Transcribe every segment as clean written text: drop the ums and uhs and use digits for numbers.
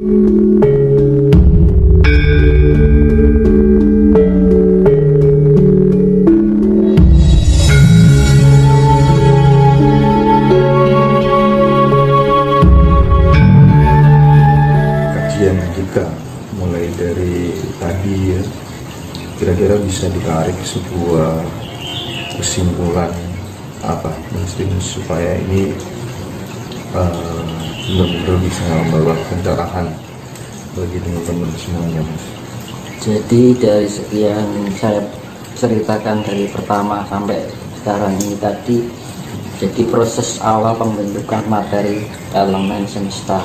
Kajian kita mulai dari tadi ya, kira-kira bisa ditarik sebuah kesimpulan apa mungkin supaya ini benar-benar bisa membawa pencerahan bagi teman-teman semuanya, Mas. Jadi dari sekian saya ceritakan dari pertama sampai sekarang ini tadi, jadi proses awal pembentukan materi elemen semesta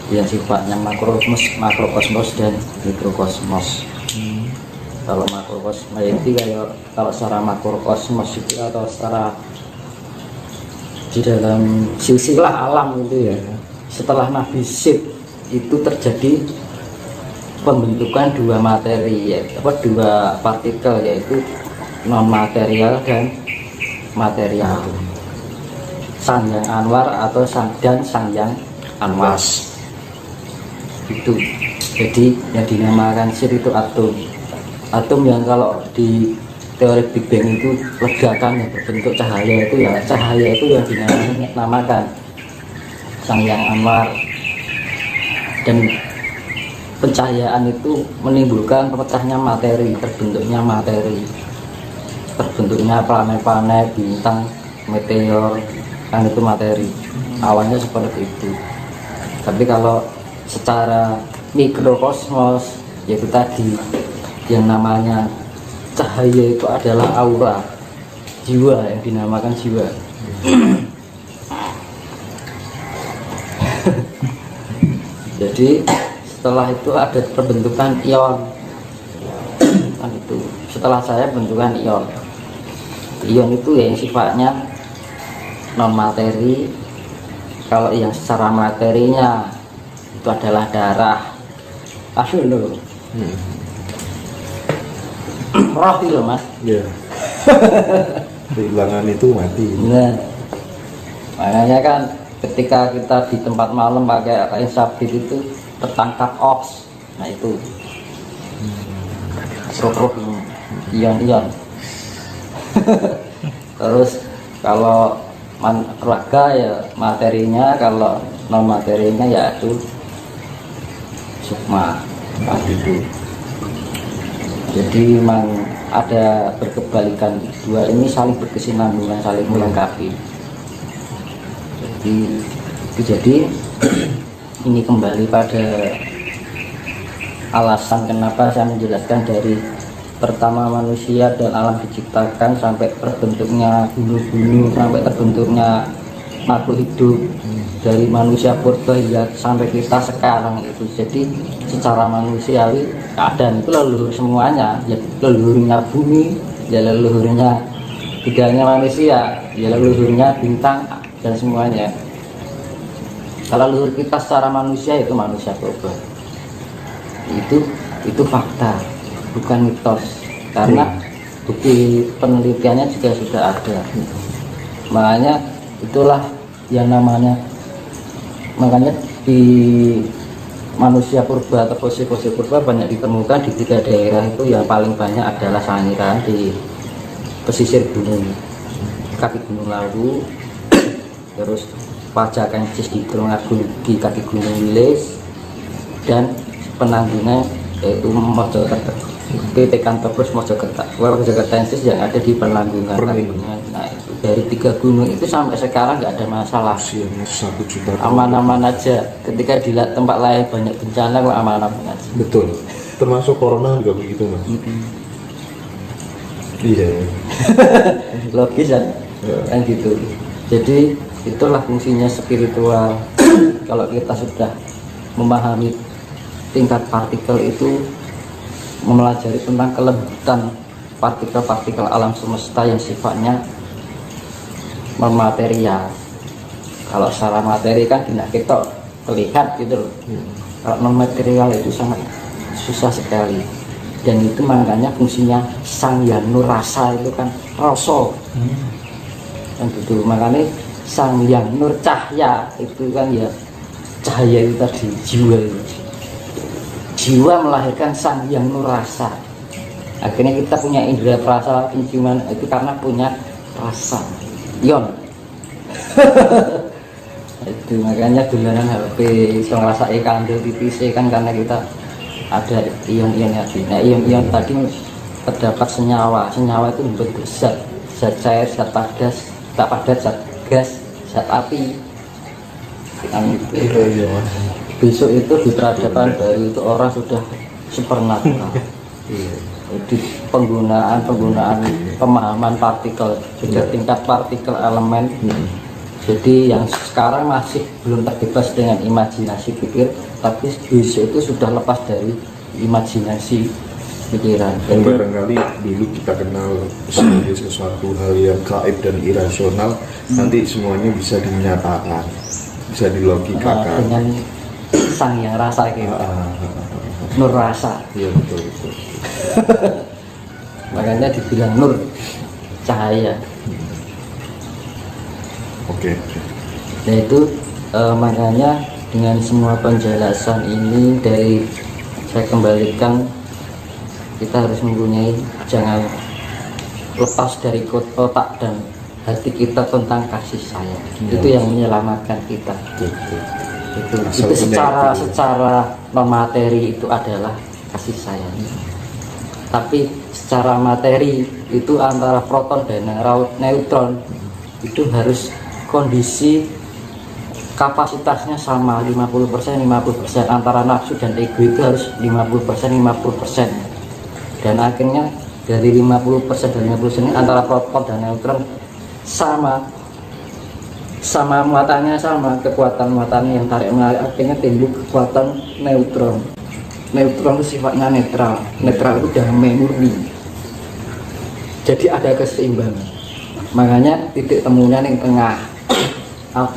yang sifatnya makrokosmos dan mikrokosmos. Kalau makrokosmos itu kayak kalau secara makrokosmos itu atau secara di dalam silsilah alam itu ya, setelah Nabi Sib itu terjadi pembentukan dua materi, dua partikel, yaitu non material dan material, Sang Yang Anwar atau Sang Yang Anwas itu. Jadi yang dinamakan Sir itu atom yang kalau di teori Big Bang itu ledakan yang berbentuk cahaya itu ya, cahaya itu yang dinamakan Sang Yang Anwar. Dan pencahayaan itu menimbulkan pecahnya materi, terbentuknya planet-planet, bintang, meteor, kan itu materi. Awalnya seperti itu. Tapi kalau secara mikrokosmos, yaitu tadi yang namanya cahaya itu adalah aura, jiwa, yang dinamakan jiwa. Jadi setelah itu ada perbentukan ion, kan itu. Setelah saya bentukan ion itu yang sifatnya non materi. Kalau yang secara materinya itu adalah darah, loh. Roh itu, Mas. Ya. Kehilangan itu mati. Nah, makanya kan ketika kita di tempat malam pakai kain sabit itu tertangkap oks, nah itu roh ion. Terus kalau raga ya materinya, kalau non materinya ya itu sukma, itu. Jadi memang ada berkebalikan, dua ini saling berkesinambungan, saling melengkapi. Jadi ini kembali pada alasan kenapa saya menjelaskan dari pertama manusia dan alam diciptakan sampai terbentuknya gunung-gunung, sampai terbentuknya makhluk hidup, dari manusia purba hingga sampai kita sekarang itu. Jadi secara manusiawi keadaan itu leluhur semuanya, ya leluhurnya bumi, ya leluhurnya tidak hanya manusia, ya leluhurnya bintang dan semuanya. Kalau leluhur kita secara manusia itu manusia purba. Itu fakta, bukan mitos. Karena bukti penelitiannya juga sudah ada. Makanya itulah yang makanya di manusia purba atau fosil-fosil purba banyak ditemukan di 3 daerah itu. Yang paling banyak adalah Sangiran di pesisir gunung, kaki Gunung Lawu, terus Pajakensis di di kaki Gunung Wilis, dan penanggungan yaitu Mojokerto, Tekan Tobrus Mojokertensis yang ada di penanggungan. Nah itu dari 3 gunung itu sampai sekarang nggak ada masalah, aman-aman aja. Ketika di tempat lain banyak bencana kok aman-aman aja. Betul, termasuk corona juga begitu, Mas. Iya. Logis kan gitu. Jadi itulah fungsinya spiritual. Kalau kita sudah memahami tingkat partikel itu, mempelajari tentang kelembutan partikel-partikel alam semesta yang sifatnya non-material. Kalau secara materi kan tidak kita terlihat gitu loh. Kalau non-material itu sangat susah sekali. Dan itu makanya fungsinya Sang Yang Nur Rasa itu kan rasa. Dan gitu makanya Sang Yang Nur Cahya itu kan ya cahaya itu tadi, jiwa itu. Jiwa melahirkan sang yang nur rasa. Akhirnya kita punya indera perasa penciuman itu karena punya rasa ion. Itu makanya dolanan HP iso ngrasake kandel tipis kan karena kita ada ion-ion tadi. Nah, ion-ion tadi terdapat senyawa. Senyawa itu membentuk zat cair, zat padas, zat gas, zat api. Besok itu di peradaban baru itu orang sudah supernatural. Jadi penggunaan pemahaman partikel, sudah tingkat partikel elemen. Jadi yang sekarang masih belum terbebas dengan imajinasi pikir, tapi besok itu sudah lepas dari imajinasi pikiran. Dan barangkali dulu kita kenal sebagai sesuatu hal yang gaib dan irasional, nanti semuanya bisa dinyatakan, bisa dilogikakan dengan sang yang rasa gitu, nur rasa. Iya betul. Makanya dibilang nur, cahaya. Oke. Nah itu makanya dengan semua penjelasan ini dari saya kembalikan, kita harus mempunyai, jangan lepas dari otak dan hati kita tentang kasih sayang. Itu yang menyelamatkan kita. Itu secara non materi itu adalah kasih sayang. Tapi secara materi itu antara proton dan neutron itu harus kondisi kapasitasnya sama 50% antara nafsu dan ego itu harus 50% dan akhirnya dari 50% dan 50% antara proton dan neutron sama muatannya sama, kekuatan muatannya yang tarik menarik, akhirnya timbul kekuatan neutron. Neutron itu sifatnya netral itu damai murni, jadi ada keseimbangan. Makanya titik temunya yang tengah,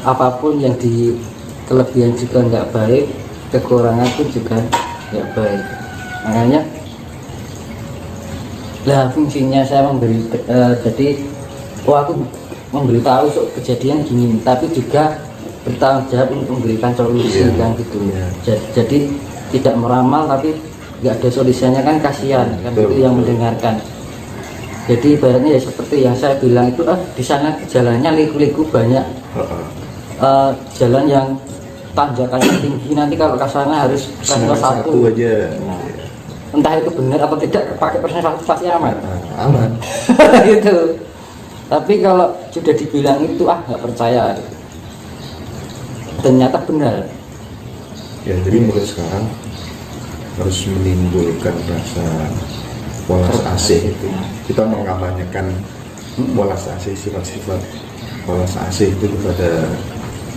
apapun yang di kelebihan juga nggak baik, kekurangan pun juga nggak baik. Makanya lah fungsinya saya memberi jadi aku memberitahu kejadian gini, tapi juga bertanggung jawab untuk memberikan solusi kan gitu. Jadi tidak meramal tapi nggak ada solusinya kan kasihan kan, itu yang mendengarkan. Jadi ibaratnya ya seperti yang saya bilang itu, di sana jalannya liku-liku banyak, jalan yang tanjakannya tinggi, nanti kalau ke sana harus satu aja. Nah, entah itu benar atau tidak, pakai persentase pasti aman. Aman. Gitu. Tapi kalau sudah dibilang itu nggak percaya, ternyata benar. Ya jadi mulai sekarang harus menimbulkan rasa walas asih itu. Kita mengamanyakan walas asih, sifat-sifat walas asih itu kepada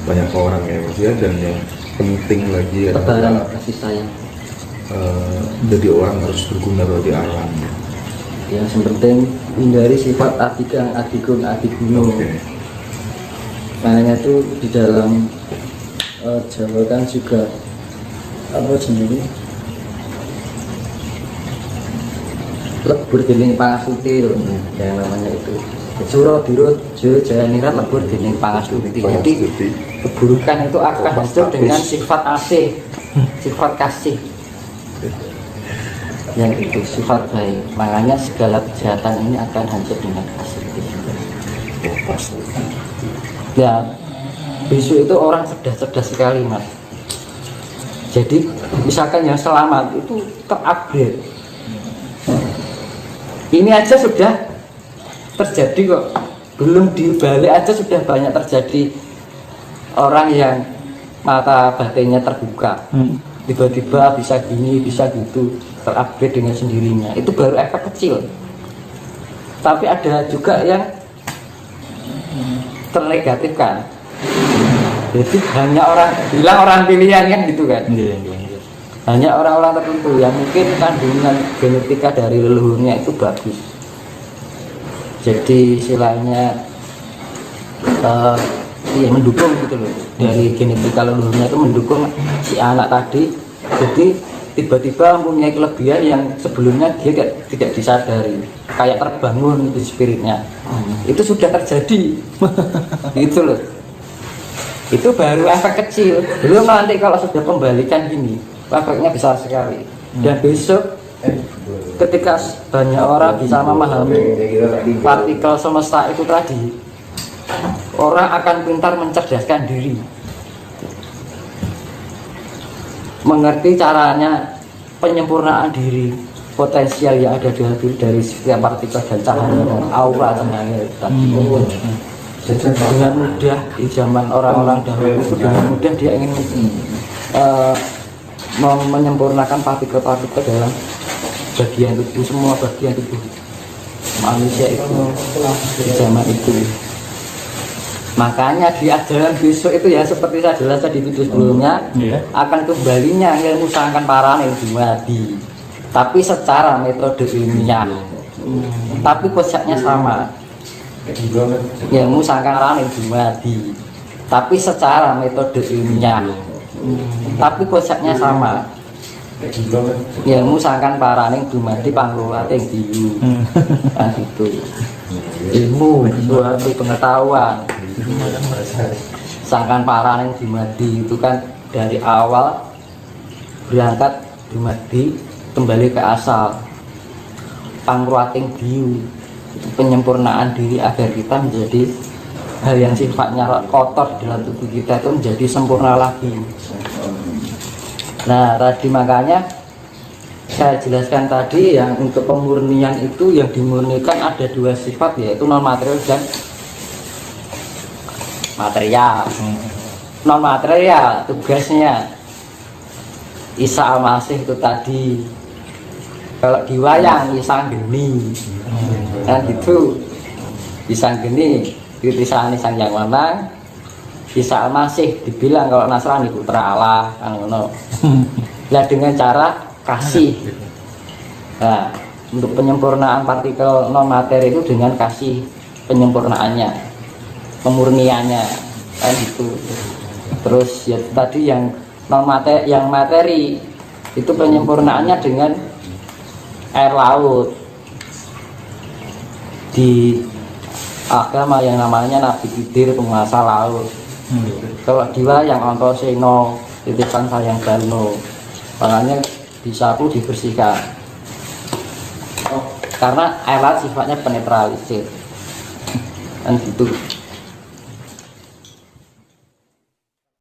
banyak orang ya Mas ya. Dan yang penting lagi adalah kasih sayang. Jadi orang harus berguna bagi alam. Yang penting hindari sifat adigang, adigun, adiguno. Makanya itu di dalam Jawa kan juga apa sendiri lebur dening pangasuti loh, yang namanya itu Suro dirut jaya nirat lebur dening pangasuti. Jadi keburukan itu akan hancur dengan sifat asih, sifat kasih, yang itu sifat baik. Makanya segala kejahatan ini akan hancur dengan kasih. Ya besok itu orang cerdas sekali Mas. Jadi misalkan yang selamat itu terupgrade. Ini aja sudah terjadi kok, belum dibalik aja sudah banyak terjadi orang yang mata batinnya terbuka, tiba-tiba bisa gini, bisa gitu, terupgrade dengan sendirinya. Itu baru efek kecil. Tapi ada juga yang ternegatifkan. Jadi hanya orang pilihan kan gitu kan. Hanya orang-orang tertentu yang mungkin kandungan genetika dari leluhurnya itu bagus. Jadi istilahnya mendukung gitu loh, dari genetika leluhurnya itu mendukung si anak tadi. Jadi tiba-tiba mempunyai kelebihan yang sebelumnya dia tidak disadari, kayak terbangun itu spiritnya. Itu sudah terjadi. Gitu loh. Itu baru efek kecil, belum nanti kalau sudah pembalikan gini efeknya besar sekali. Dan besok ketika banyak orang bisa memahami partikel semesta itu tadi, orang akan pintar mencerdaskan diri, mengerti caranya penyempurnaan diri, potensial yang ada dari setiap partikel dan cahaya dan aura cahaya tadi. Dengan mudah di zaman orang-orang dahulu itu dengan mudah dia ingin menyempurnakan partikel-partikel dalam bagian tubuh, semua bagian tubuh manusia itu di zaman itu. Makanya di ajaran besok itu ya seperti saya jelaskan di video sebelumnya, akan kembalinya ilmu sangkan parane dumadi, tapi secara metode ilmiah, tapi konsepnya sama. Ilmu sangkan parane dumadi, tapi secara metode ilmiah, tapi konsepnya sama. Ilmu sangkan parane dumadi panglurate diyu. Kan gitu. Ilmu suatu pengetahuan sangkan parane dumadi itu kan dari awal berangkat dumadi kembali ke asal pangruating diyu, itu penyempurnaan diri agar kita menjadi hal yang sifatnya kotor di dalam tubuh kita itu menjadi sempurna lagi. Nah tadi makanya saya jelaskan tadi yang untuk pemurnian itu yang dimurnikan ada dua sifat, yaitu non material dan material. Non material tugasnya Isa Al-Masih itu tadi, kalau di wayang Isang Geni kan gitu, Isang Geni ditisani sang yang menang. Isa Al-Masih dibilang kalau Nasrani putra Allah kan ngono. Lah dengan cara kasih. Nah, untuk penyempurnaan partikel non materi itu dengan kasih penyempurnaannya, pemurniannya kan gitu. Terus ya tadi yang non materi, yang materi itu penyempurnaannya dengan air laut. Di agama yang namanya Nabi Khidir, penguasa laut. Kalau di wayang Antasena titipan sayang Dano, makanya disapu dibersihkan karena air laut sifatnya penetralisir kan gitu.